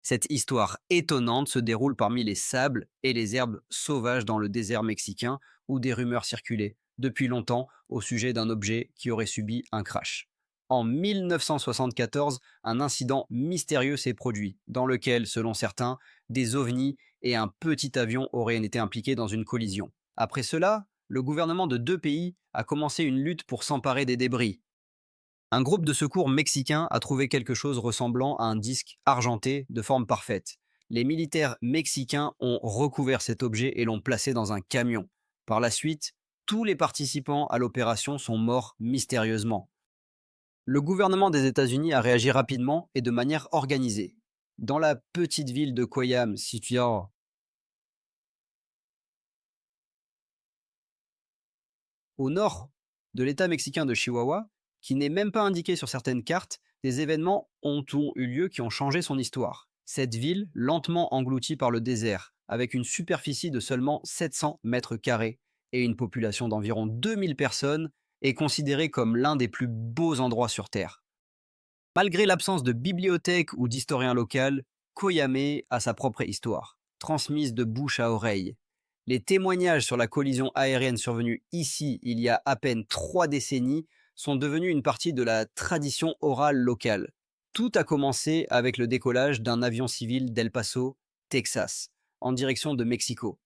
Cette histoire étonnante se déroule parmi les sables et les herbes sauvages dans le désert mexicain où des rumeurs circulaient depuis longtemps au sujet d'un objet qui aurait subi un crash. En 1974, un incident mystérieux s'est produit, dans lequel, selon certains, des ovnis et un petit avion auraient été impliqués dans une collision. Après cela, le gouvernement de deux pays a commencé une lutte pour s'emparer des débris. Un groupe de secours mexicain a trouvé quelque chose ressemblant à un disque argenté de forme parfaite. Les militaires mexicains ont recouvert cet objet et l'ont placé dans un camion. Par la suite, tous les participants à l'opération sont morts mystérieusement. Le gouvernement des États-Unis a réagi rapidement et de manière organisée. Dans la petite ville de Coyam, située au nord de l'État mexicain de Chihuahua, qui n'est même pas indiqué sur certaines cartes, des événements ont eu lieu qui ont changé son histoire. Cette ville, lentement engloutie par le désert, avec une superficie de seulement 700 mètres carrés et une population d'environ 2000 personnes, est considérée comme l'un des plus beaux endroits sur Terre. Malgré l'absence de bibliothèque ou d'historien local, Koyame a sa propre histoire, transmise de bouche à oreille. Les témoignages sur la collision aérienne survenue ici il y a à peine 3 décennies sont devenus une partie de la tradition orale locale. Tout a commencé avec le décollage d'un avion civil d'El Paso, Texas, en direction de Mexico.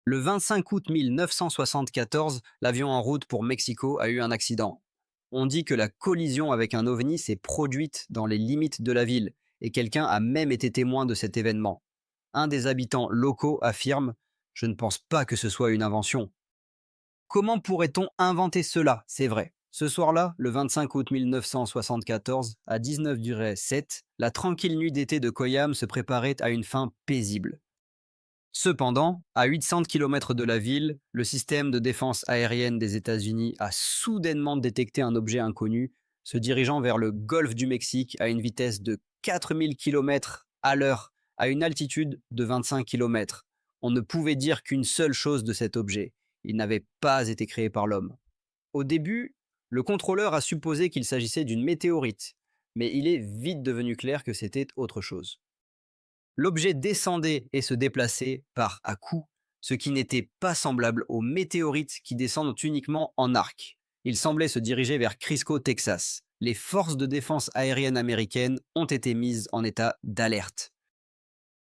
Le 25 août 1974, l'avion en route pour Mexico a eu un accident. On dit que la collision avec un ovni s'est produite dans les limites de la ville et quelqu'un a même été témoin de cet événement. Un des habitants locaux affirme: «Je ne pense pas que ce soit une invention». Comment pourrait-on inventer cela? C'est vrai. Ce soir-là, le 25 août 1974, à 19h07, la tranquille nuit d'été de Koyam se préparait à une fin paisible. Cependant, à 800 km de la ville, le système de défense aérienne des États-Unis a soudainement détecté un objet inconnu se dirigeant vers le golfe du Mexique à une vitesse de 4000 km à l'heure, à une altitude de 25 km. On ne pouvait dire qu'une seule chose de cet objet: il n'avait pas été créé par l'homme. Au début, le contrôleur a supposé qu'il s'agissait d'une météorite, mais il est vite devenu clair que c'était autre chose. L'objet descendait et se déplaçait par à-coups, ce qui n'était pas semblable aux météorites qui descendent uniquement en arc. Il semblait se diriger vers Crisco, Texas. Les forces de défense aérienne américaines ont été mises en état d'alerte.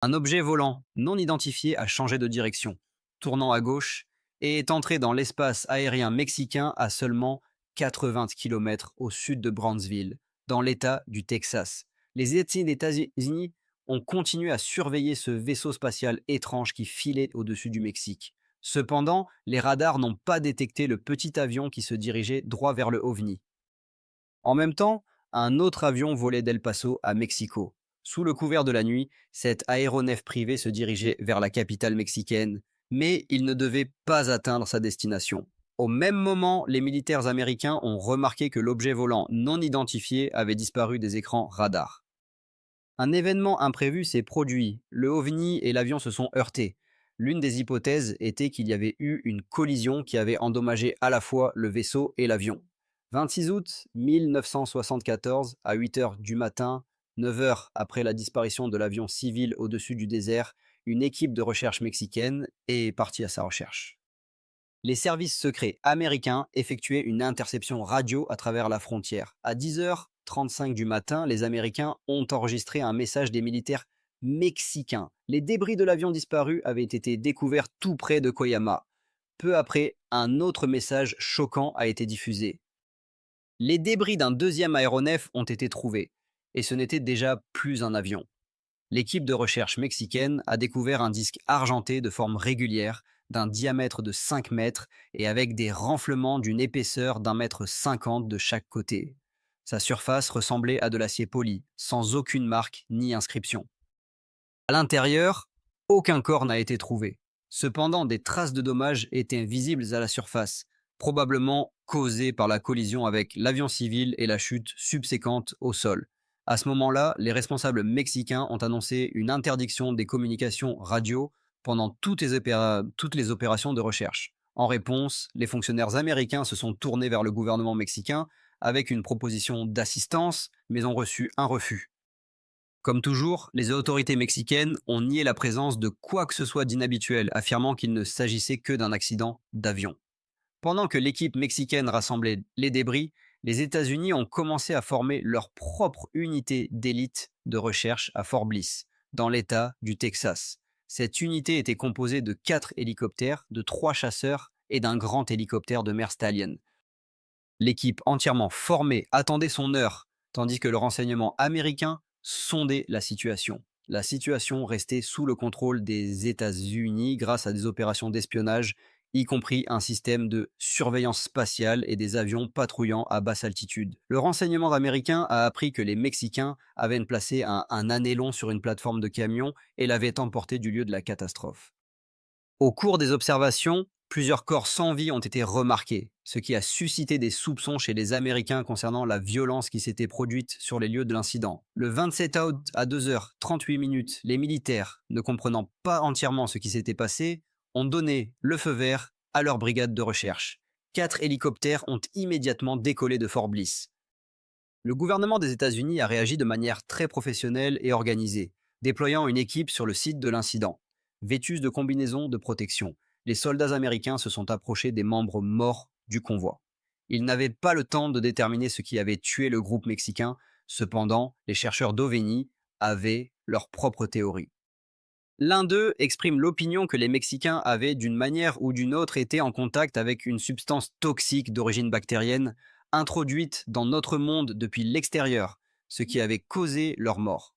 Un objet volant non identifié a changé de direction, tournant à gauche, et est entré dans l'espace aérien mexicain à seulement 80 km au sud de Brownsville, dans l'État du Texas. Les États-Unis ont continué à surveiller ce vaisseau spatial étrange qui filait au-dessus du Mexique. Cependant, les radars n'ont pas détecté le petit avion qui se dirigeait droit vers le OVNI. En même temps, un autre avion volait d'El Paso à Mexico. Sous le couvert de la nuit, cet aéronef privé se dirigeait vers la capitale mexicaine, mais il ne devait pas atteindre sa destination. Au même moment, les militaires américains ont remarqué que l'objet volant non identifié avait disparu des écrans radars. Un événement imprévu s'est produit. Le OVNI et l'avion se sont heurtés. L'une des hypothèses était qu'il y avait eu une collision qui avait endommagé à la fois le vaisseau et l'avion. 26 août 1974, à 8 heures du matin, 9 heures après la disparition de l'avion civil au-dessus du désert, une équipe de recherche mexicaine est partie à sa recherche. Les services secrets américains effectuaient une interception radio à travers la frontière. À 10h35 du matin, les Américains ont enregistré un message des militaires mexicains. Les débris de l'avion disparu avaient été découverts tout près de Koyama. Peu après, un autre message choquant a été diffusé. Les débris d'un deuxième aéronef ont été trouvés, et ce n'était déjà plus un avion. L'équipe de recherche mexicaine a découvert un disque argenté de forme régulière, d'un diamètre de 5 mètres et avec des renflements d'une épaisseur d'1,50 m de chaque côté. Sa surface ressemblait à de l'acier poli, sans aucune marque ni inscription. À l'intérieur, aucun corps n'a été trouvé. Cependant, des traces de dommages étaient visibles à la surface, probablement causées par la collision avec l'avion civil et la chute subséquente au sol. À ce moment-là, les responsables mexicains ont annoncé une interdiction des communications radio pendant toutes les opérations de recherche. En réponse, les fonctionnaires américains se sont tournés vers le gouvernement mexicain avec une proposition d'assistance, mais ont reçu un refus. Comme toujours, les autorités mexicaines ont nié la présence de quoi que ce soit d'inhabituel, affirmant qu'il ne s'agissait que d'un accident d'avion. Pendant que l'équipe mexicaine rassemblait les débris, les États-Unis ont commencé à former leur propre unité d'élite de recherche à Fort Bliss, dans l'État du Texas. Cette unité était composée de 4 hélicoptères, de 3 chasseurs et d'un grand hélicoptère de mer Stallion. L'équipe entièrement formée attendait son heure, tandis que le renseignement américain sondait la situation. La situation restait sous le contrôle des États-Unis grâce à des opérations d'espionnage, y compris un système de surveillance spatiale et des avions patrouillant à basse altitude. Le renseignement américain a appris que les Mexicains avaient placé un annelon sur une plateforme de camion et l'avaient emporté du lieu de la catastrophe. Au cours des observations, plusieurs corps sans vie ont été remarqués, ce qui a suscité des soupçons chez les Américains concernant la violence qui s'était produite sur les lieux de l'incident. Le 27 août à 2h38, les militaires, ne comprenant pas entièrement ce qui s'était passé, ont donné le feu vert à leur brigade de recherche. 4 hélicoptères ont immédiatement décollé de Fort Bliss. Le gouvernement des États-Unis a réagi de manière très professionnelle et organisée, déployant une équipe sur le site de l'incident. Vêtus de combinaisons de protection, les soldats américains se sont approchés des membres morts du convoi. Ils n'avaient pas le temps de déterminer ce qui avait tué le groupe mexicain, cependant, les chercheurs d'OVNI avaient leur propre théorie. L'un d'eux exprime l'opinion que les Mexicains avaient d'une manière ou d'une autre été en contact avec une substance toxique d'origine bactérienne introduite dans notre monde depuis l'extérieur, ce qui avait causé leur mort.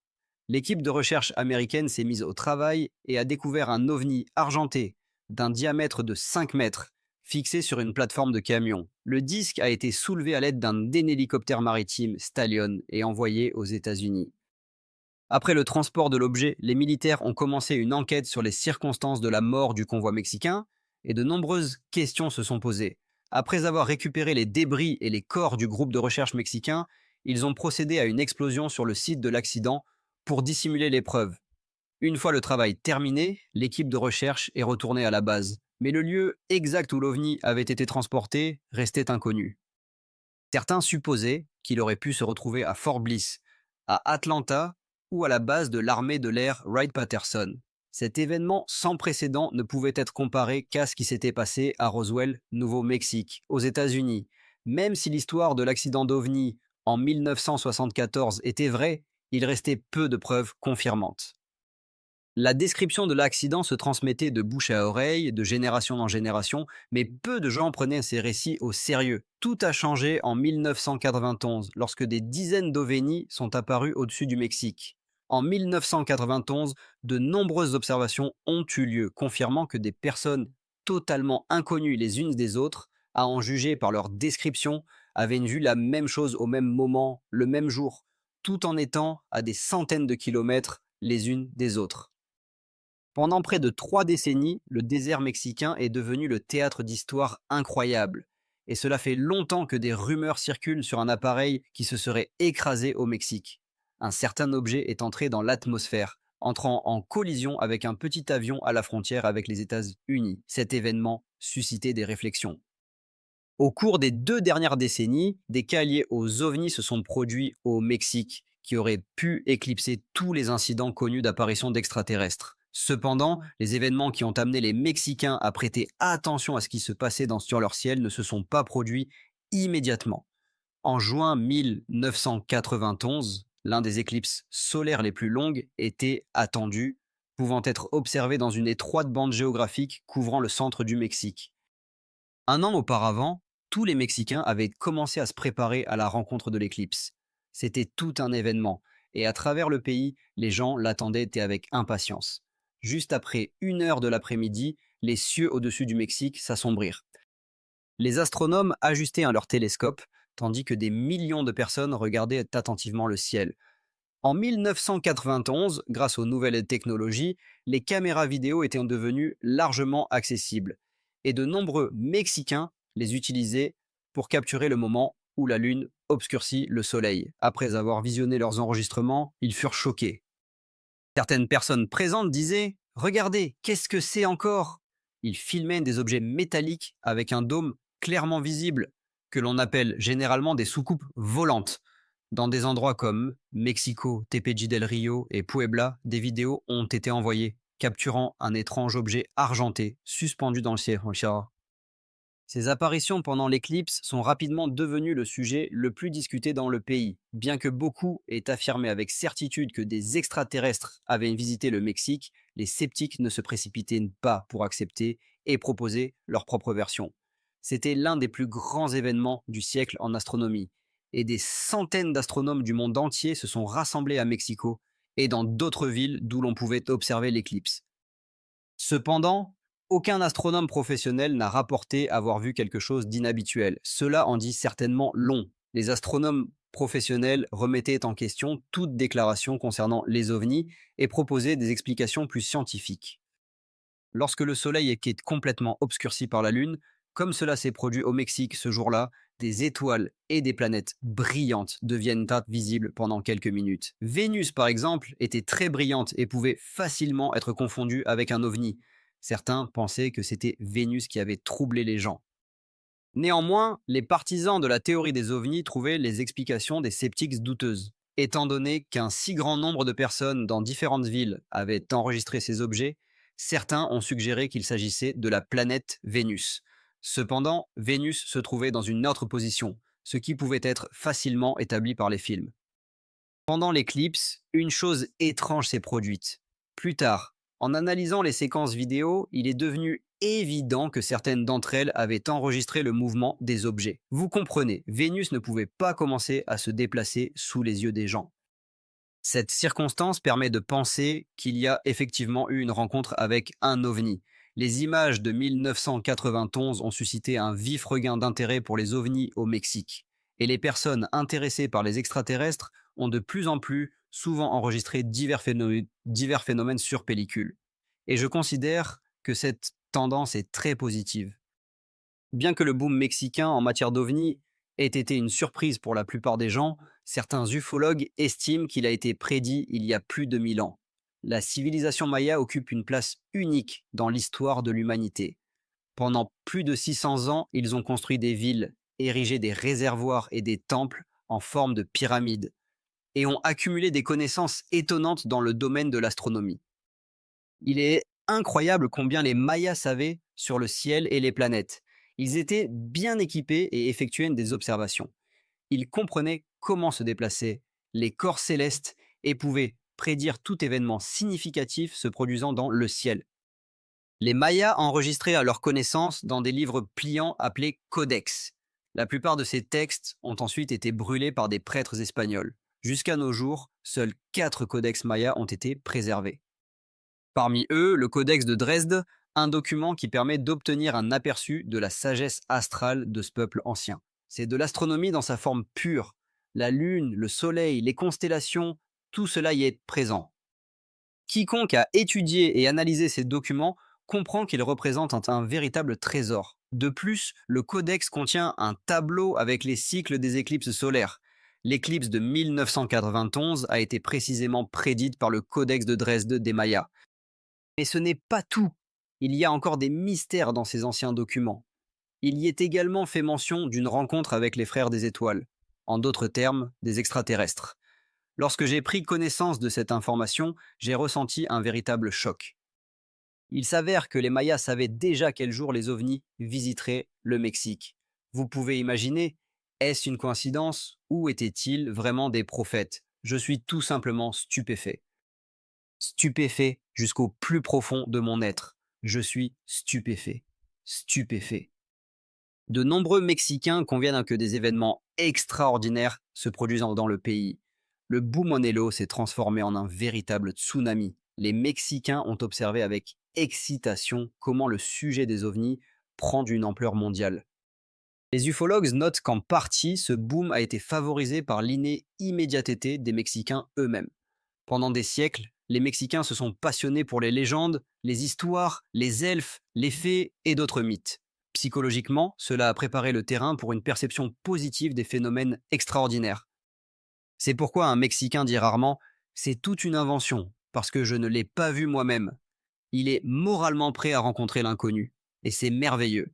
L'équipe de recherche américaine s'est mise au travail et a découvert un ovni argenté d'un diamètre de 5 mètres, fixé sur une plateforme de camion. Le disque a été soulevé à l'aide d'un hélicoptère maritime Stallion et envoyé aux États-Unis. Après le transport de l'objet, les militaires ont commencé une enquête sur les circonstances de la mort du convoi mexicain et de nombreuses questions se sont posées. Après avoir récupéré les débris et les corps du groupe de recherche mexicain, ils ont procédé à une explosion sur le site de l'accident pour dissimuler les preuves. Une fois le travail terminé, l'équipe de recherche est retournée à la base. Mais le lieu exact où l'OVNI avait été transporté restait inconnu. Certains supposaient qu'il aurait pu se retrouver à Fort Bliss, à Atlanta ou à la base de l'armée de l'air Wright-Patterson. Cet événement sans précédent ne pouvait être comparé qu'à ce qui s'était passé à Roswell, Nouveau-Mexique, aux États-Unis. Même si l'histoire de l'accident d'OVNI en 1974 était vraie, il restait peu de preuves confirmantes. La description de l'accident se transmettait de bouche à oreille, de génération en génération, mais peu de gens prenaient ces récits au sérieux. Tout a changé en 1991, lorsque des dizaines d'OVNI sont apparus au-dessus du Mexique. En 1991, de nombreuses observations ont eu lieu, confirmant que des personnes totalement inconnues les unes des autres, à en juger par leur description, avaient vu la même chose au même moment, le même jour, tout en étant à des centaines de kilomètres les unes des autres. Pendant près de 3 décennies, le désert mexicain est devenu le théâtre d'histoires incroyables. Et cela fait longtemps que des rumeurs circulent sur un appareil qui se serait écrasé au Mexique. Un certain objet est entré dans l'atmosphère, entrant en collision avec un petit avion à la frontière avec les États-Unis. Cet événement suscitait des réflexions. Au cours des 2 dernières décennies, des cas liés aux ovnis se sont produits au Mexique, qui auraient pu éclipser tous les incidents connus d'apparition d'extraterrestres. Cependant, les événements qui ont amené les Mexicains à prêter attention à ce qui se passait sur leur ciel ne se sont pas produits immédiatement. En juin 1991, l'un des éclipses solaires les plus longues était attendu, pouvant être observé dans une étroite bande géographique couvrant le centre du Mexique. Un an auparavant, tous les Mexicains avaient commencé à se préparer à la rencontre de l'éclipse. C'était tout un événement, et à travers le pays, les gens l'attendaient avec impatience. Juste après 1 heure de l'après-midi, les cieux au-dessus du Mexique s'assombrirent. Les astronomes ajustaient leur télescope, tandis que des millions de personnes regardaient attentivement le ciel. En 1991, grâce aux nouvelles technologies, les caméras vidéo étaient devenues largement accessibles et de nombreux Mexicains les utilisaient pour capturer le moment où la Lune obscurcit le Soleil. Après avoir visionné leurs enregistrements, ils furent choqués. Certaines personnes présentes disaient « Regardez, qu'est-ce que c'est encore ?» Ils filmaient des objets métalliques avec un dôme clairement visible, que l'on appelle généralement des soucoupes volantes. Dans des endroits comme Mexico, Tepeji del Rio et Puebla, des vidéos ont été envoyées, capturant un étrange objet argenté suspendu dans le ciel. Ces apparitions pendant l'éclipse sont rapidement devenues le sujet le plus discuté dans le pays, bien que beaucoup aient affirmé avec certitude que des extraterrestres avaient visité le Mexique. Les sceptiques ne se précipitaient pas pour accepter et proposer leur propre version. C'était l'un des plus grands événements du siècle en astronomie, et des centaines d'astronomes du monde entier se sont rassemblés à Mexico et dans d'autres villes d'où l'on pouvait observer l'éclipse. Cependant, aucun astronome professionnel n'a rapporté avoir vu quelque chose d'inhabituel. Cela en dit certainement long. Les astronomes professionnels remettaient en question toute déclaration concernant les ovnis et proposaient des explications plus scientifiques. Lorsque le Soleil est complètement obscurci par la Lune, comme cela s'est produit au Mexique ce jour-là, des étoiles et des planètes brillantes deviennent visibles pendant quelques minutes. Vénus, par exemple, était très brillante et pouvait facilement être confondue avec un ovni. Certains pensaient que c'était Vénus qui avait troublé les gens. Néanmoins, les partisans de la théorie des ovnis trouvaient les explications des sceptiques douteuses. Étant donné qu'un si grand nombre de personnes dans différentes villes avaient enregistré ces objets, certains ont suggéré qu'il s'agissait de la planète Vénus. Cependant, Vénus se trouvait dans une autre position, ce qui pouvait être facilement établi par les films. Pendant l'éclipse, une chose étrange s'est produite. Plus tard, en analysant les séquences vidéo, il est devenu évident que certaines d'entre elles avaient enregistré le mouvement des objets. Vous comprenez, Vénus ne pouvait pas commencer à se déplacer sous les yeux des gens. Cette circonstance permet de penser qu'il y a effectivement eu une rencontre avec un ovni. Les images de 1991 ont suscité un vif regain d'intérêt pour les ovnis au Mexique. Et les personnes intéressées par les extraterrestres ont de plus en plus souvent enregistré divers phénomènes sur pellicule. Et je considère que cette tendance est très positive. Bien que le boom mexicain en matière d'ovnis ait été une surprise pour la plupart des gens, certains ufologues estiment qu'il a été prédit il y a plus de 1000 ans. La civilisation maya occupe une place unique dans l'histoire de l'humanité. Pendant plus de 600 ans, ils ont construit des villes, érigé des réservoirs et des temples en forme de pyramides, et ont accumulé des connaissances étonnantes dans le domaine de l'astronomie. Il est incroyable combien les Mayas savaient sur le ciel et les planètes. Ils étaient bien équipés et effectuaient des observations. Ils comprenaient comment se déplaçaient les corps célestes et pouvaient prédire tout événement significatif se produisant dans le ciel. Les Mayas enregistraient à leur connaissance dans des livres pliants appelés codex. La plupart de ces textes ont ensuite été brûlés par des prêtres espagnols. Jusqu'à nos jours, seuls 4 codex mayas ont été préservés. Parmi eux, le Codex de Dresde, un document qui permet d'obtenir un aperçu de la sagesse astrale de ce peuple ancien. C'est de l'astronomie dans sa forme pure. La Lune, le Soleil, les constellations, tout cela y est présent. Quiconque a étudié et analysé ces documents comprend qu'ils représentent un véritable trésor. De plus, le Codex contient un tableau avec les cycles des éclipses solaires. L'éclipse de 1991 a été précisément prédite par le Codex de Dresde des Mayas. Mais ce n'est pas tout. Il y a encore des mystères dans ces anciens documents. Il y est également fait mention d'une rencontre avec les frères des étoiles, en d'autres termes, des extraterrestres. Lorsque j'ai pris connaissance de cette information, j'ai ressenti un véritable choc. Il s'avère que les Mayas savaient déjà quel jour les ovnis visiteraient le Mexique. Vous pouvez imaginer, est-ce une coïncidence ou étaient-ils vraiment des prophètes? Je suis tout simplement stupéfait. Stupéfait jusqu'au plus profond de mon être. Je suis stupéfait. Stupéfait. De nombreux Mexicains conviennent que des événements extraordinaires se produisent dans le pays. Le Bumonelo s'est transformé en un véritable tsunami. Les Mexicains ont observé avec excitation comment le sujet des ovnis prend d'une ampleur mondiale. Les ufologues notent qu'en partie, ce boom a été favorisé par l'innée immédiateté des Mexicains eux-mêmes. Pendant des siècles, les Mexicains se sont passionnés pour les légendes, les histoires, les elfes, les fées et d'autres mythes. Psychologiquement, cela a préparé le terrain pour une perception positive des phénomènes extraordinaires. C'est pourquoi un Mexicain dit rarement « c'est toute une invention » parce que je ne l'ai pas vu moi-même. Il est moralement prêt à rencontrer l'inconnu, et c'est merveilleux.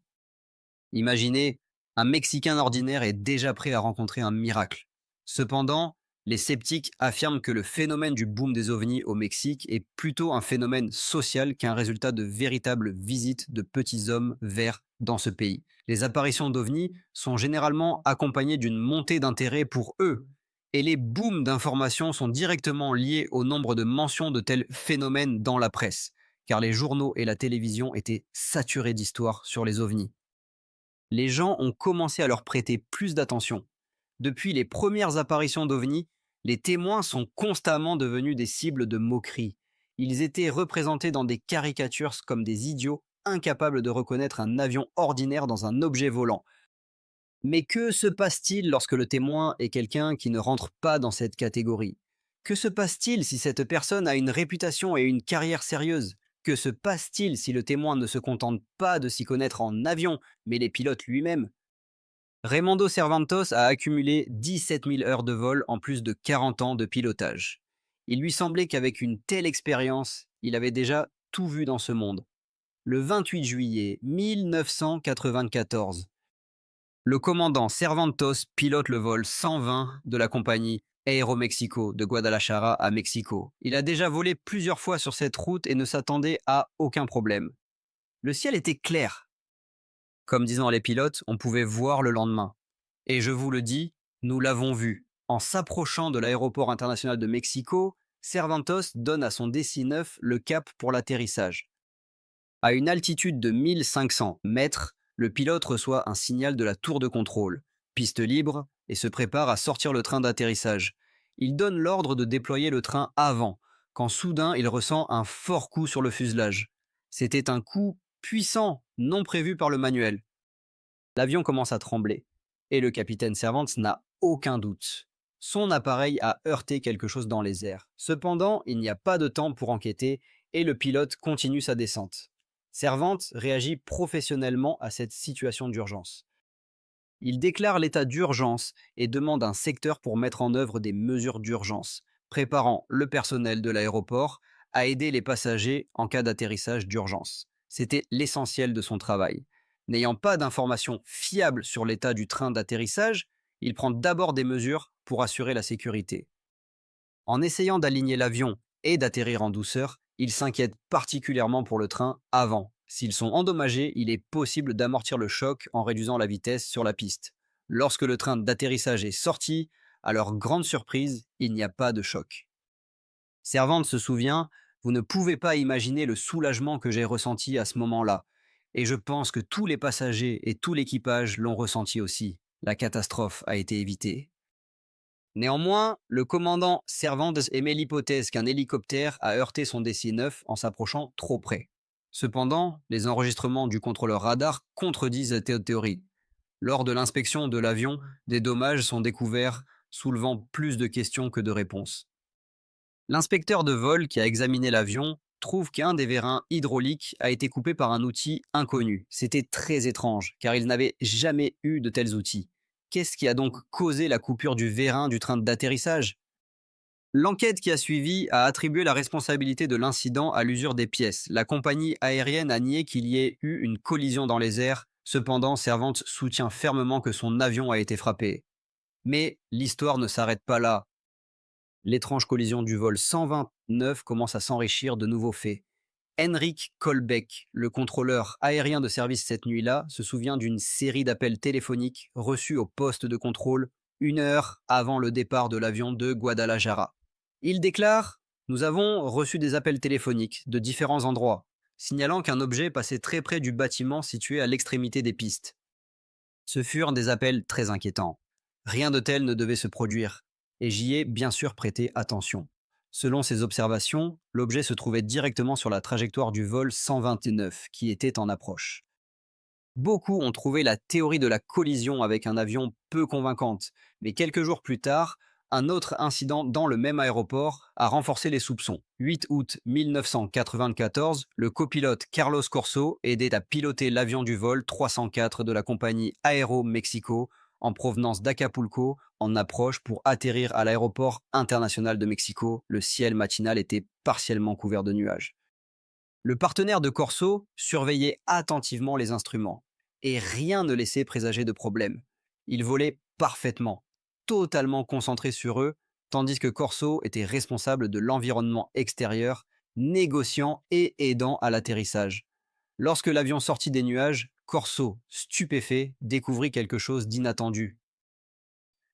Imaginez, un Mexicain ordinaire est déjà prêt à rencontrer un miracle. Cependant, les sceptiques affirment que le phénomène du boom des ovnis au Mexique est plutôt un phénomène social qu'un résultat de véritables visites de petits hommes verts dans ce pays. Les apparitions d'ovnis sont généralement accompagnées d'une montée d'intérêt pour eux, et les booms d'informations sont directement liés au nombre de mentions de tels phénomènes dans la presse, car les journaux et la télévision étaient saturés d'histoires sur les ovnis. Les gens ont commencé à leur prêter plus d'attention. Depuis les premières apparitions d'ovnis, les témoins sont constamment devenus des cibles de moqueries. Ils étaient représentés dans des caricatures comme des idiots incapables de reconnaître un avion ordinaire dans un objet volant. Mais que se passe-t-il lorsque le témoin est quelqu'un qui ne rentre pas dans cette catégorie? Que se passe-t-il si cette personne a une réputation et une carrière sérieuse? Que se passe-t-il si le témoin ne se contente pas de s'y connaître en avion, mais les pilotes lui-même? Raimundo Cervantos a accumulé 17 000 heures de vol en plus de 40 ans de pilotage. Il lui semblait qu'avec une telle expérience, il avait déjà tout vu dans ce monde. Le 28 juillet 1994, le commandant Cervantos pilote le vol 120 de la compagnie Aeromexico de Guadalajara à Mexico. Il a déjà volé plusieurs fois sur cette route et ne s'attendait à aucun problème. Le ciel était clair. Comme disant les pilotes, on pouvait voir le lendemain. Et je vous le dis, nous l'avons vu. En s'approchant de l'aéroport international de Mexico, Cervantos donne à son DC-9 le cap pour l'atterrissage. À une altitude de 1500 mètres, le pilote reçoit un signal de la tour de contrôle, piste libre, et se prépare à sortir le train d'atterrissage. Il donne l'ordre de déployer le train avant, quand soudain il ressent un fort coup sur le fuselage. C'était un coup puissant, non prévu par le manuel. L'avion commence à trembler, et le capitaine Cervantes n'a aucun doute. Son appareil a heurté quelque chose dans les airs. Cependant, il n'y a pas de temps pour enquêter, et le pilote continue sa descente. Cervantes réagit professionnellement à cette situation d'urgence. Il déclare l'état d'urgence et demande un secteur pour mettre en œuvre des mesures d'urgence, préparant le personnel de l'aéroport à aider les passagers en cas d'atterrissage d'urgence. C'était l'essentiel de son travail. N'ayant pas d'informations fiables sur l'état du train d'atterrissage, il prend d'abord des mesures pour assurer la sécurité. En essayant d'aligner l'avion et d'atterrir en douceur, il s'inquiète particulièrement pour le train avant. S'ils sont endommagés, il est possible d'amortir le choc en réduisant la vitesse sur la piste. Lorsque le train d'atterrissage est sorti, à leur grande surprise, il n'y a pas de choc. Servante se souvient, vous ne pouvez pas imaginer le soulagement que j'ai ressenti à ce moment-là. Et je pense que tous les passagers et tout l'équipage l'ont ressenti aussi. La catastrophe a été évitée. Néanmoins, le commandant Cervantes émet l'hypothèse qu'un hélicoptère a heurté son DC-9 en s'approchant trop près. Cependant, les enregistrements du contrôleur radar contredisent cette théorie. Lors de l'inspection de l'avion, des dommages sont découverts, soulevant plus de questions que de réponses. L'inspecteur de vol qui a examiné l'avion trouve qu'un des vérins hydrauliques a été coupé par un outil inconnu. C'était très étrange, car il n'avait jamais eu de tels outils. Qu'est-ce qui a donc causé la coupure du vérin du train d'atterrissage? L'enquête qui a suivi a attribué la responsabilité de l'incident à l'usure des pièces. La compagnie aérienne a nié qu'il y ait eu une collision dans les airs. Cependant, Servante soutient fermement que son avion a été frappé. Mais l'histoire ne s'arrête pas là. L'étrange collision du vol 129 commence à s'enrichir de nouveaux faits. Henrik Kolbeck, le contrôleur aérien de service cette nuit-là, se souvient d'une série d'appels téléphoniques reçus au poste de contrôle 1 heure avant le départ de l'avion de Guadalajara. Il déclare: Nous avons reçu des appels téléphoniques de différents endroits, signalant qu'un objet passait très près du bâtiment situé à l'extrémité des pistes. Ce furent des appels très inquiétants. Rien de tel ne devait se produire, et j'y ai bien sûr prêté attention. Selon ses observations, l'objet se trouvait directement sur la trajectoire du vol 129, qui était en approche. Beaucoup ont trouvé la théorie de la collision avec un avion peu convaincante, mais quelques jours plus tard, un autre incident dans le même aéroport a renforcé les soupçons. 8 août 1994, le copilote Carlos Corso aidait à piloter l'avion du vol 304 de la compagnie Aero Mexico en provenance d'Acapulco en approche pour atterrir à l'aéroport international de Mexico. Le ciel matinal était partiellement couvert de nuages. Le partenaire de Corso surveillait attentivement les instruments et rien ne laissait présager de problème. Il volait parfaitement. totalement concentrés sur eux, tandis que Corso était responsable de l'environnement extérieur, négociant et aidant à l'atterrissage. Lorsque l'avion sortit des nuages, Corso, stupéfait, découvrit quelque chose d'inattendu.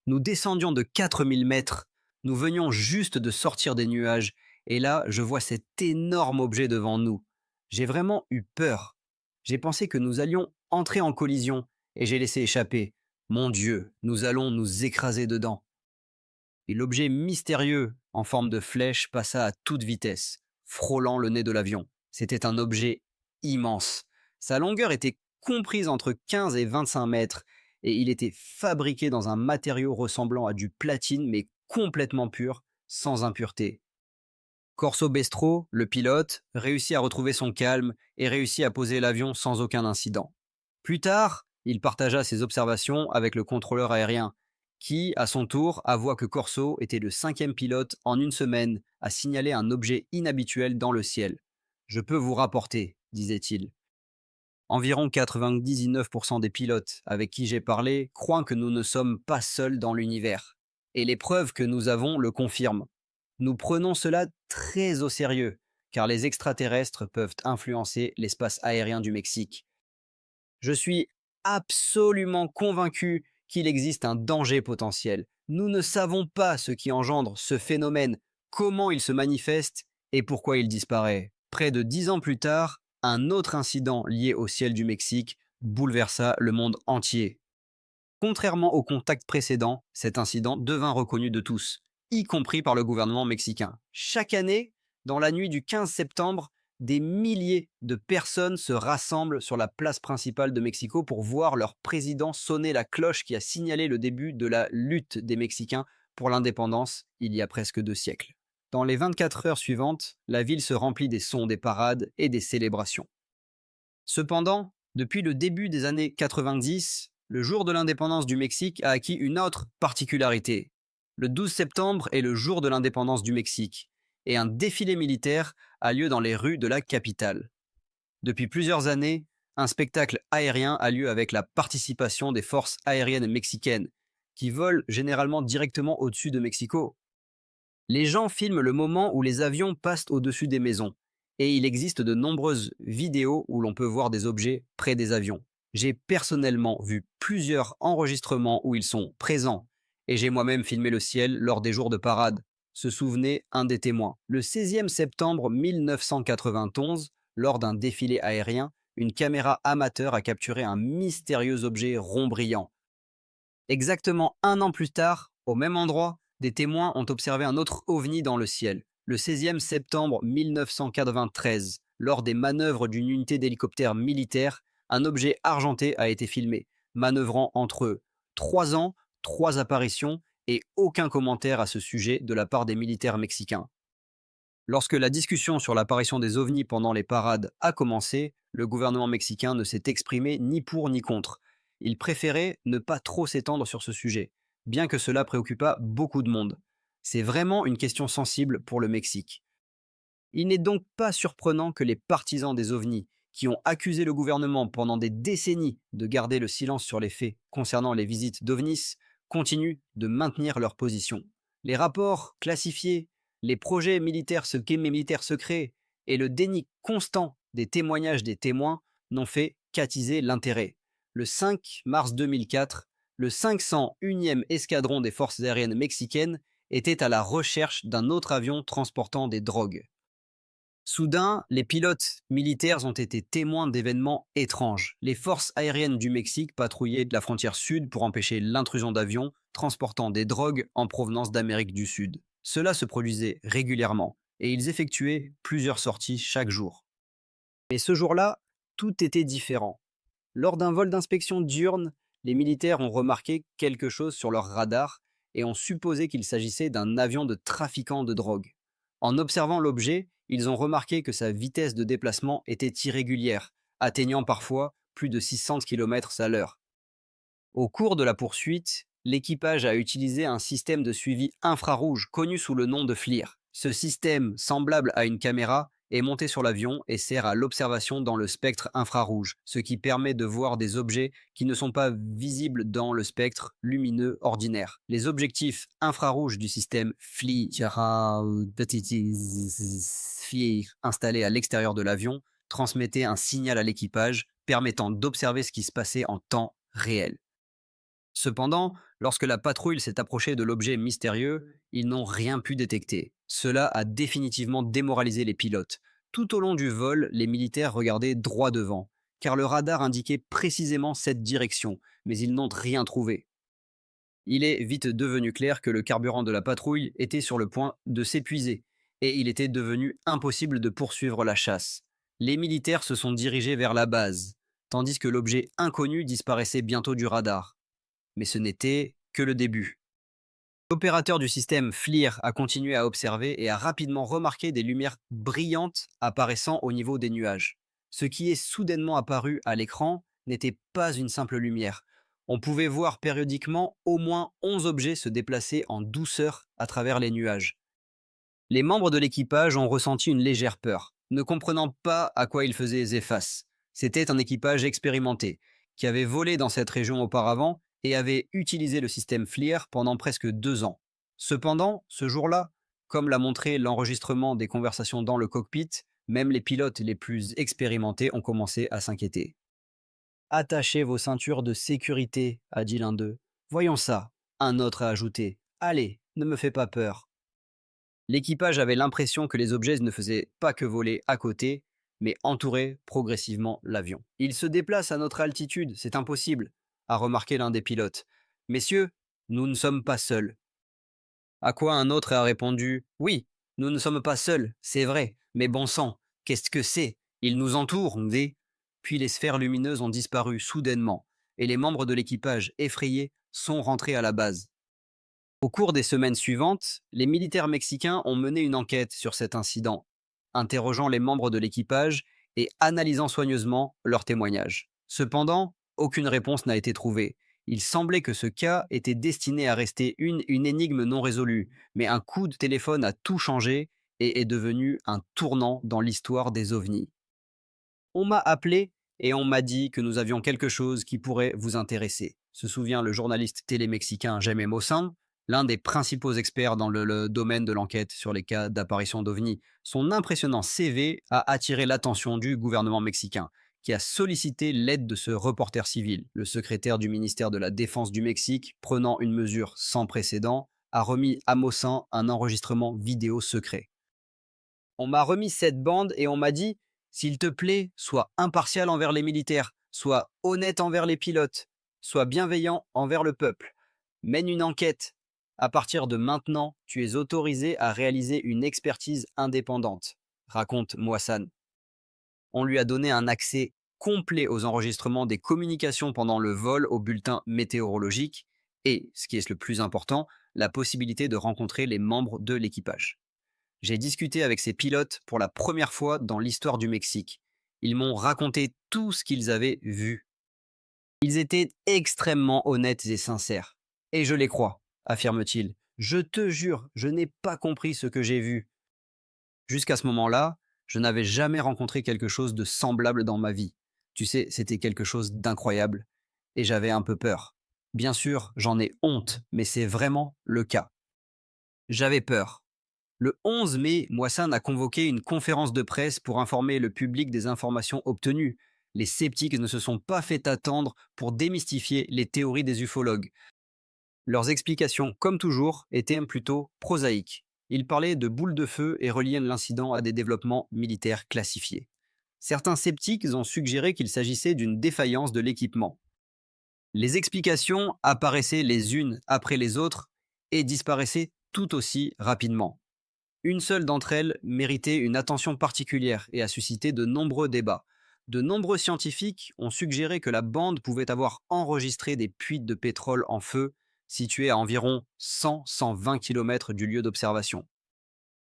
Nous descendions de 4000 mètres, nous venions juste de sortir des nuages, et là, je vois cet énorme objet devant nous. J'ai vraiment eu peur. J'ai pensé que nous allions entrer en collision, et j'ai laissé échapper. Mon Dieu, nous allons nous écraser dedans. Et l'objet mystérieux, en forme de flèche, passa à toute vitesse, frôlant le nez de l'avion. C'était un objet immense. Sa longueur était comprise entre 15 et 25 mètres, et il était fabriqué dans un matériau ressemblant à du platine, mais complètement pur, sans impureté. Corso Bestro, le pilote, réussit à retrouver son calme et réussit à poser l'avion sans aucun incident. Plus tard, il partagea ses observations avec le contrôleur aérien, qui, à son tour, avoua que Corso était le 5e pilote en une semaine à signaler un objet inhabituel dans le ciel. Je peux vous rapporter, disait-il. Environ 99% des pilotes avec qui j'ai parlé croient que nous ne sommes pas seuls dans l'univers. Et les preuves que nous avons le confirment. Nous prenons cela très au sérieux, car les extraterrestres peuvent influencer l'espace aérien du Mexique. Je suis absolument convaincu qu'il existe un danger potentiel. Nous ne savons pas ce qui engendre ce phénomène, comment il se manifeste et pourquoi il disparaît. Près de 10 ans plus tard, un autre incident lié au ciel du Mexique bouleversa le monde entier. Contrairement au contact précédent, cet incident devint reconnu de tous, y compris par le gouvernement mexicain. Chaque année, dans la nuit du 15 septembre, des milliers de personnes se rassemblent sur la place principale de Mexico pour voir leur président sonner la cloche qui a signalé le début de la lutte des Mexicains pour l'indépendance il y a presque 2 siècles. Dans les 24 heures suivantes, la ville se remplit des sons des parades et des célébrations. Cependant, depuis le début des années 90, le jour de l'indépendance du Mexique a acquis une autre particularité. Le 12 septembre est le jour de l'indépendance du Mexique, et un défilé militaire a lieu dans les rues de la capitale. Depuis plusieurs années, un spectacle aérien a lieu avec la participation des forces aériennes mexicaines, qui volent généralement directement au-dessus de Mexico. Les gens filment le moment où les avions passent au-dessus des maisons, et il existe de nombreuses vidéos où l'on peut voir des objets près des avions. J'ai personnellement vu plusieurs enregistrements où ils sont présents, et j'ai moi-même filmé le ciel lors des jours de parade, se souvenait un des témoins. Le 16e septembre 1991, lors d'un défilé aérien, une caméra amateur a capturé un mystérieux objet rond brillant. Exactement un an plus tard, au même endroit, des témoins ont observé un autre ovni dans le ciel. Le 16e septembre 1993, lors des manœuvres d'une unité d'hélicoptère militaire, un objet argenté a été filmé, manœuvrant entre 3 ans, 3 apparitions et aucun commentaire à ce sujet de la part des militaires mexicains. Lorsque la discussion sur l'apparition des ovnis pendant les parades a commencé, le gouvernement mexicain ne s'est exprimé ni pour ni contre. Il préférait ne pas trop s'étendre sur ce sujet, bien que cela préoccupât beaucoup de monde. C'est vraiment une question sensible pour le Mexique. Il n'est donc pas surprenant que les partisans des ovnis, qui ont accusé le gouvernement pendant des décennies de garder le silence sur les faits concernant les visites d'ovnis, continuent de maintenir leur position. Les rapports classifiés, les projets militaires secrets et le déni constant des témoignages des témoins n'ont fait qu'attiser l'intérêt. Le 5 mars 2004, le 501e escadron des forces aériennes mexicaines était à la recherche d'un autre avion transportant des drogues. Soudain, les pilotes militaires ont été témoins d'événements étranges. Les forces aériennes du Mexique patrouillaient de la frontière sud pour empêcher l'intrusion d'avions transportant des drogues en provenance d'Amérique du Sud. Cela se produisait régulièrement et ils effectuaient plusieurs sorties chaque jour. Mais ce jour-là, tout était différent. Lors d'un vol d'inspection diurne, les militaires ont remarqué quelque chose sur leur radar et ont supposé qu'il s'agissait d'un avion de trafiquants de drogue. En observant l'objet, ils ont remarqué que sa vitesse de déplacement était irrégulière, atteignant parfois plus de 600 km/h. Au cours de la poursuite, l'équipage a utilisé un système de suivi infrarouge connu sous le nom de FLIR. Ce système, semblable à une caméra, est monté sur l'avion et sert à l'observation dans le spectre infrarouge, ce qui permet de voir des objets qui ne sont pas visibles dans le spectre lumineux ordinaire. Les objectifs infrarouges du système FLIR installé à l'extérieur de l'avion transmettaient un signal à l'équipage permettant d'observer ce qui se passait en temps réel. Cependant, lorsque la patrouille s'est approchée de l'objet mystérieux, ils n'ont rien pu détecter. Cela a définitivement démoralisé les pilotes. Tout au long du vol, les militaires regardaient droit devant, car le radar indiquait précisément cette direction, mais ils n'ont rien trouvé. Il est vite devenu clair que le carburant de la patrouille était sur le point de s'épuiser, et il était devenu impossible de poursuivre la chasse. Les militaires se sont dirigés vers la base, tandis que l'objet inconnu disparaissait bientôt du radar. Mais ce n'était que le début. L'opérateur du système FLIR a continué à observer et a rapidement remarqué des lumières brillantes apparaissant au niveau des nuages. Ce qui est soudainement apparu à l'écran n'était pas une simple lumière. On pouvait voir périodiquement au moins 11 objets se déplacer en douceur à travers les nuages. Les membres de l'équipage ont ressenti une légère peur, ne comprenant pas à quoi ils faisaient face. C'était un équipage expérimenté, qui avait volé dans cette région auparavant et avait utilisé le système FLIR pendant presque 2 ans. Cependant, ce jour-là, comme l'a montré l'enregistrement des conversations dans le cockpit, même les pilotes les plus expérimentés ont commencé à s'inquiéter. Attachez vos ceintures de sécurité, a dit l'un d'eux. Voyons ça, un autre a ajouté. Allez, ne me fais pas peur. L'équipage avait l'impression que les objets ne faisaient pas que voler à côté, mais entouraient progressivement l'avion. Il se déplace à notre altitude, c'est impossible, a remarqué l'un des pilotes. Messieurs, nous ne sommes pas seuls. À quoi un autre a répondu: oui, nous ne sommes pas seuls, c'est vrai, mais bon sang, qu'est-ce que c'est? Ils nous entourent, dit. Puis les sphères lumineuses ont disparu soudainement, et les membres de l'équipage, effrayés, sont rentrés à la base. Au cours des semaines suivantes, les militaires mexicains ont mené une enquête sur cet incident, interrogeant les membres de l'équipage et analysant soigneusement leurs témoignages. Cependant, aucune réponse n'a été trouvée. Il semblait que ce cas était destiné à rester une énigme non résolue, mais un coup de téléphone a tout changé et est devenu un tournant dans l'histoire des ovnis. On m'a appelé et on m'a dit que nous avions quelque chose qui pourrait vous intéresser, se souvient le journaliste télé-mexicain Jaime Maussan, l'un des principaux experts dans le domaine de l'enquête sur les cas d'apparition d'ovnis. Son impressionnant CV a attiré l'attention du gouvernement mexicain, qui a sollicité l'aide de ce reporter civil. Le secrétaire du ministère de la Défense du Mexique, prenant une mesure sans précédent, a remis à Maussan un enregistrement vidéo secret. On m'a remis cette bande et on m'a dit: s'il te plaît, sois impartial envers les militaires, sois honnête envers les pilotes, sois bienveillant envers le peuple. Mène une enquête. À partir de maintenant, tu es autorisé à réaliser une expertise indépendante, raconte Moissan. On lui a donné un accès complet aux enregistrements des communications pendant le vol au bulletin météorologique et, ce qui est le plus important, la possibilité de rencontrer les membres de l'équipage. J'ai discuté avec ces pilotes pour la première fois dans l'histoire du Mexique. Ils m'ont raconté tout ce qu'ils avaient vu. Ils étaient extrêmement honnêtes et sincères. Et je les crois, affirme-t-il. Je te jure, je n'ai pas compris ce que j'ai vu. Jusqu'à ce moment-là, je n'avais jamais rencontré quelque chose de semblable dans ma vie. Tu sais, c'était quelque chose d'incroyable. Et j'avais un peu peur. Bien sûr, j'en ai honte, mais c'est vraiment le cas. J'avais peur. Le 11 mai, Moissan a convoqué une conférence de presse pour informer le public des informations obtenues. Les sceptiques ne se sont pas fait attendre pour démystifier les théories des ufologues. Leurs explications, comme toujours, étaient plutôt prosaïques. Ils parlaient de boules de feu et reliaient l'incident à des développements militaires classifiés. Certains sceptiques ont suggéré qu'il s'agissait d'une défaillance de l'équipement. Les explications apparaissaient les unes après les autres et disparaissaient tout aussi rapidement. Une seule d'entre elles méritait une attention particulière et a suscité de nombreux débats. De nombreux scientifiques ont suggéré que la bande pouvait avoir enregistré des puits de pétrole en feu situés à environ 100-120 km du lieu d'observation.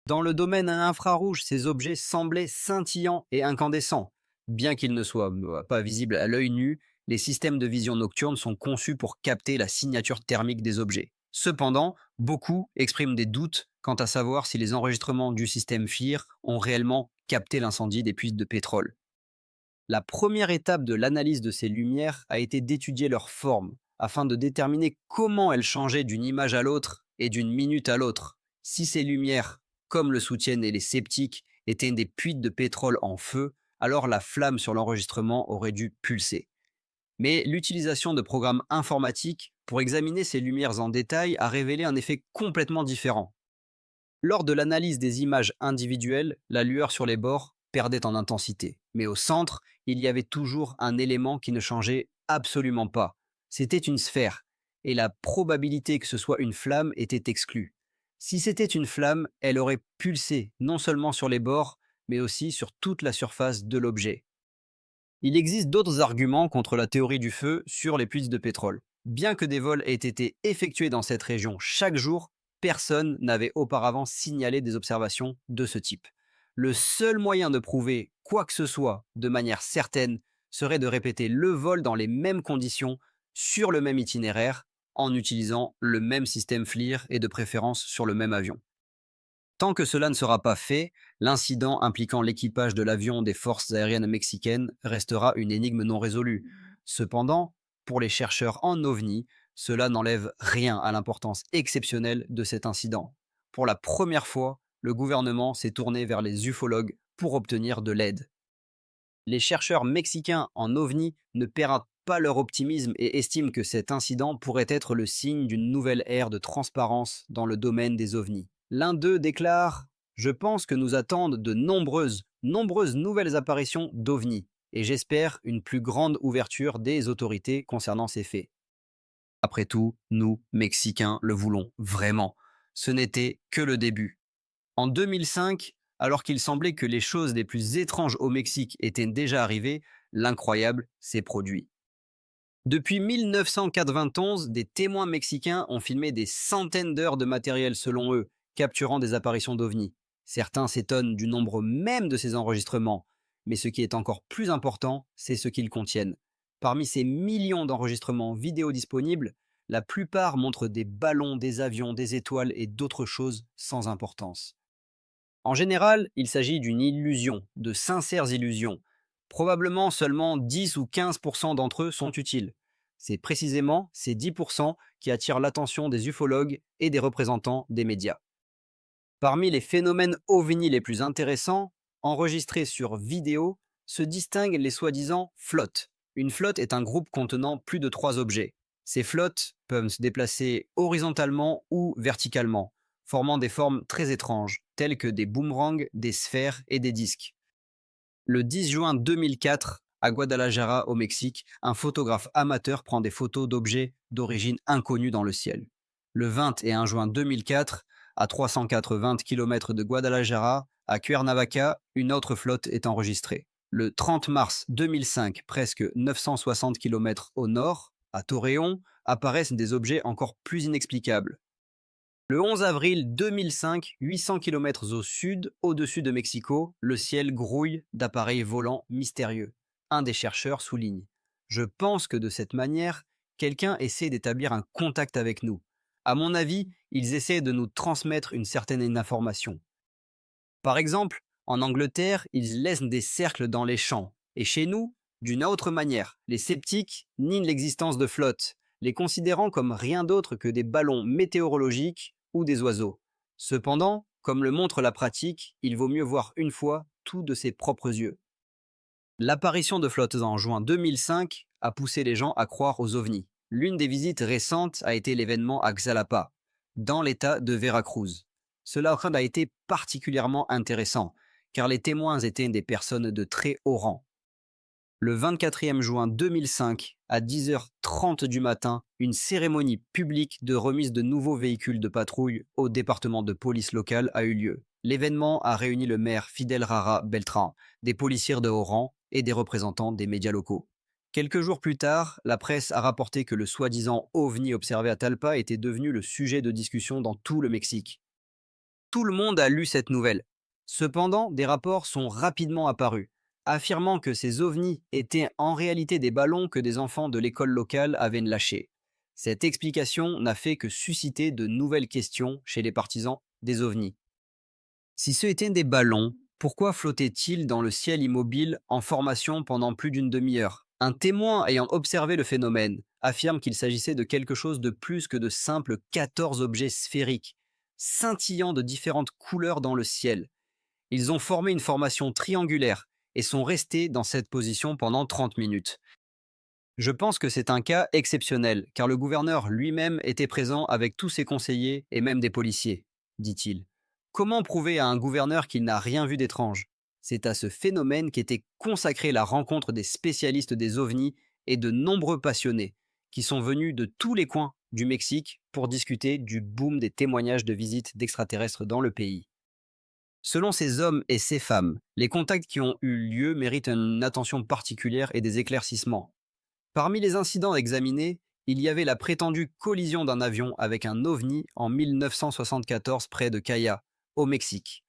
Dans le domaine infrarouge, ces objets semblaient scintillants et incandescents. Bien qu'ils ne soient pas visibles à l'œil nu, les systèmes de vision nocturne sont conçus pour capter la signature thermique des objets. Cependant, beaucoup expriment des doutes quant à savoir si les enregistrements du système FLIR ont réellement capter l'incendie des puits de pétrole. La première étape de l'analyse de ces lumières a été d'étudier leur forme, afin de déterminer comment elles changeaient d'une image à l'autre et d'une minute à l'autre. Si ces lumières, comme le soutiennent les sceptiques, étaient des puits de pétrole en feu, alors la flamme sur l'enregistrement aurait dû pulser. Mais l'utilisation de programmes informatiques pour examiner ces lumières en détail a révélé un effet complètement différent. Lors de l'analyse des images individuelles, la lueur sur les bords perdait en intensité. Mais au centre, il y avait toujours un élément qui ne changeait absolument pas. C'était une sphère, et la probabilité que ce soit une flamme était exclue. Si c'était une flamme, elle aurait pulsé non seulement sur les bords, mais aussi sur toute la surface de l'objet. Il existe d'autres arguments contre la théorie du feu sur les puits de pétrole. Bien que des vols aient été effectués dans cette région chaque jour, personne n'avait auparavant signalé des observations de ce type. Le seul moyen de prouver quoi que ce soit de manière certaine serait de répéter le vol dans les mêmes conditions, sur le même itinéraire, en utilisant le même système FLIR et de préférence sur le même avion. Tant que cela ne sera pas fait, l'incident impliquant l'équipage de l'avion des forces aériennes mexicaines restera une énigme non résolue. Cependant, pour les chercheurs en OVNI, cela n'enlève rien à l'importance exceptionnelle de cet incident. Pour la première fois, le gouvernement s'est tourné vers les ufologues pour obtenir de l'aide. Les chercheurs mexicains en OVNI ne perdent pas leur optimisme et estiment que cet incident pourrait être le signe d'une nouvelle ère de transparence dans le domaine des OVNI. L'un d'eux déclare: Je pense que nous attendent de nombreuses nouvelles apparitions d'OVNI, et j'espère une plus grande ouverture des autorités concernant ces faits. Après tout, nous, Mexicains, le voulons vraiment. Ce n'était que le début. En 2005, alors qu'il semblait que les choses les plus étranges au Mexique étaient déjà arrivées, l'incroyable s'est produit. Depuis 1991, des témoins mexicains ont filmé des centaines d'heures de matériel selon eux, capturant des apparitions d'OVNI. Certains s'étonnent du nombre même de ces enregistrements, mais ce qui est encore plus important, c'est ce qu'ils contiennent. Parmi ces millions d'enregistrements vidéo disponibles, la plupart montrent des ballons, des avions, des étoiles et d'autres choses sans importance. En général, il s'agit d'une illusion, de sincères illusions. Probablement seulement 10 ou 15% d'entre eux sont utiles. C'est précisément ces 10% qui attirent l'attention des ufologues et des représentants des médias. Parmi les phénomènes ovni les plus intéressants, enregistrés sur vidéo, se distinguent les soi-disant flottes. Une flotte est un groupe contenant plus de 3 objets. Ces flottes peuvent se déplacer horizontalement ou verticalement, formant des formes très étranges, telles que des boomerangs, des sphères et des disques. Le 10 juin 2004, à Guadalajara, au Mexique, un photographe amateur prend des photos d'objets d'origine inconnue dans le ciel. Le 21 juin 2004, à 380 km de Guadalajara, à Cuernavaca, une autre flotte est enregistrée. Le 30 mars 2005, presque 960 km au nord, à Torreón, apparaissent des objets encore plus inexplicables. Le 11 avril 2005, 800 km au sud, au-dessus de Mexico, le ciel grouille d'appareils volants mystérieux. Un des chercheurs souligne: Je pense que de cette manière, quelqu'un essaie d'établir un contact avec nous. À mon avis, ils essaient de nous transmettre une certaine information. Par exemple, en Angleterre, ils laissent des cercles dans les champs. Et chez nous, d'une autre manière, les sceptiques nient l'existence de flottes, les considérant comme rien d'autre que des ballons météorologiques ou des oiseaux. Cependant, comme le montre la pratique, il vaut mieux voir une fois tout de ses propres yeux. L'apparition de flottes en juin 2005 a poussé les gens à croire aux ovnis. L'une des visites récentes a été l'événement à Xalapa, dans l'état de Veracruz. Cela a été particulièrement intéressant, car les témoins étaient des personnes de très haut rang. Le 24 juin 2005, à 10h30 du matin, une cérémonie publique de remise de nouveaux véhicules de patrouille au département de police local a eu lieu. L'événement a réuni le maire Fidel Rara Beltran, des policiers de haut rang et des représentants des médias locaux. Quelques jours plus tard, la presse a rapporté que le soi-disant ovni observé à Talpa était devenu le sujet de discussion dans tout le Mexique. Tout le monde a lu cette nouvelle. Cependant, des rapports sont rapidement apparus, affirmant que ces ovnis étaient en réalité des ballons que des enfants de l'école locale avaient lâchés. Cette explication n'a fait que susciter de nouvelles questions chez les partisans des ovnis. Si ce étaient des ballons, Pourquoi flottait-il dans le ciel immobile en formation pendant plus d'une demi-heure? Un témoin ayant observé le phénomène affirme qu'il s'agissait de quelque chose de plus que de simples 14 objets sphériques, scintillant de différentes couleurs dans le ciel. Ils ont formé une formation triangulaire et sont restés dans cette position pendant 30 minutes. Je pense que c'est un cas exceptionnel, car le gouverneur lui-même était présent avec tous ses conseillers et même des policiers, dit-il. Comment prouver à un gouverneur qu'il n'a rien vu d'étrange? C'est à ce phénomène qu'était consacrée la rencontre des spécialistes des ovnis et de nombreux passionnés, qui sont venus de tous les coins du Mexique pour discuter du boom des témoignages de visites d'extraterrestres dans le pays. Selon ces hommes et ces femmes, les contacts qui ont eu lieu méritent une attention particulière et des éclaircissements. Parmi les incidents examinés, il y avait la prétendue collision d'un avion avec un ovni en 1974 près de Caya, au Mexique.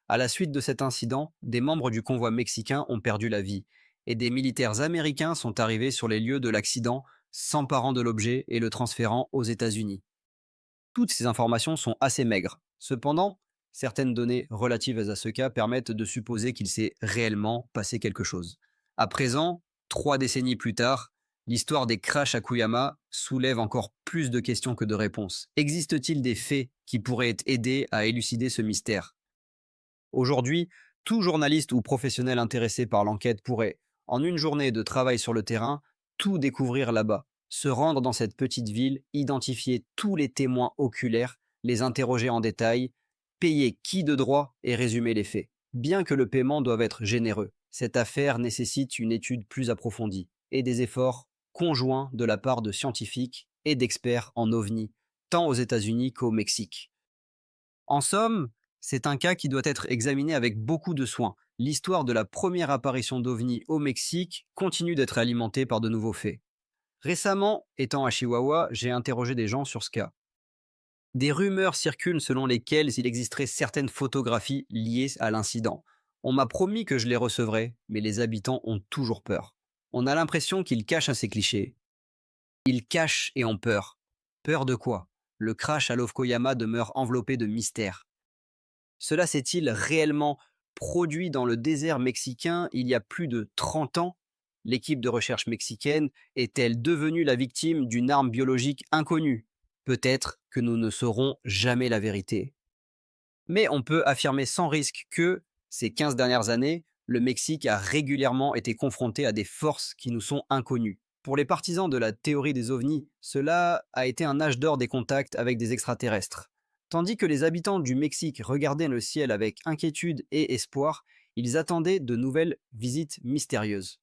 À la suite de cet incident, des membres du convoi mexicain ont perdu la vie et des militaires américains sont arrivés sur les lieux de l'accident, s'emparant de l'objet et le transférant aux États-Unis. Toutes ces informations sont assez maigres. Cependant, certaines données relatives à ce cas permettent de supposer qu'il s'est réellement passé quelque chose. À présent, 3 décennies plus tard, l'histoire des crashs à Kuyama soulève encore plus de questions que de réponses. Existe-t-il des faits qui pourraient aider à élucider ce mystère? Aujourd'hui, tout journaliste ou professionnel intéressé par l'enquête pourrait, en une journée de travail sur le terrain, tout découvrir là-bas, se rendre dans cette petite ville, identifier tous les témoins oculaires, les interroger en détail, payer qui de droit et résumer les faits. Bien que le paiement doive être généreux, cette affaire nécessite une étude plus approfondie et des efforts conjoints de la part de scientifiques et d'experts en ovni, tant aux États-Unis qu'au Mexique. En somme, c'est un cas qui doit être examiné avec beaucoup de soin. L'histoire de la première apparition d'OVNI au Mexique continue d'être alimentée par de nouveaux faits. Récemment, étant à Chihuahua, j'ai interrogé des gens sur ce cas. Des rumeurs circulent selon lesquelles il existerait certaines photographies liées à l'incident. On m'a promis que je les recevrais, mais les habitants ont toujours peur. On a l'impression qu'ils cachent ces clichés. Ils cachent et ont peur. Peur de quoi? Le crash à Lofkoyama demeure enveloppé de mystère. Cela s'est-il réellement produit dans le désert mexicain il y a plus de 30 ans? L'équipe de recherche mexicaine est-elle devenue la victime d'une arme biologique inconnue? Peut-être que nous ne saurons jamais la vérité. Mais on peut affirmer sans risque que, ces 15 dernières années, le Mexique a régulièrement été confronté à des forces qui nous sont inconnues. Pour les partisans de la théorie des ovnis, cela a été un âge d'or des contacts avec des extraterrestres. Tandis que les habitants du Mexique regardaient le ciel avec inquiétude et espoir, ils attendaient de nouvelles visites mystérieuses.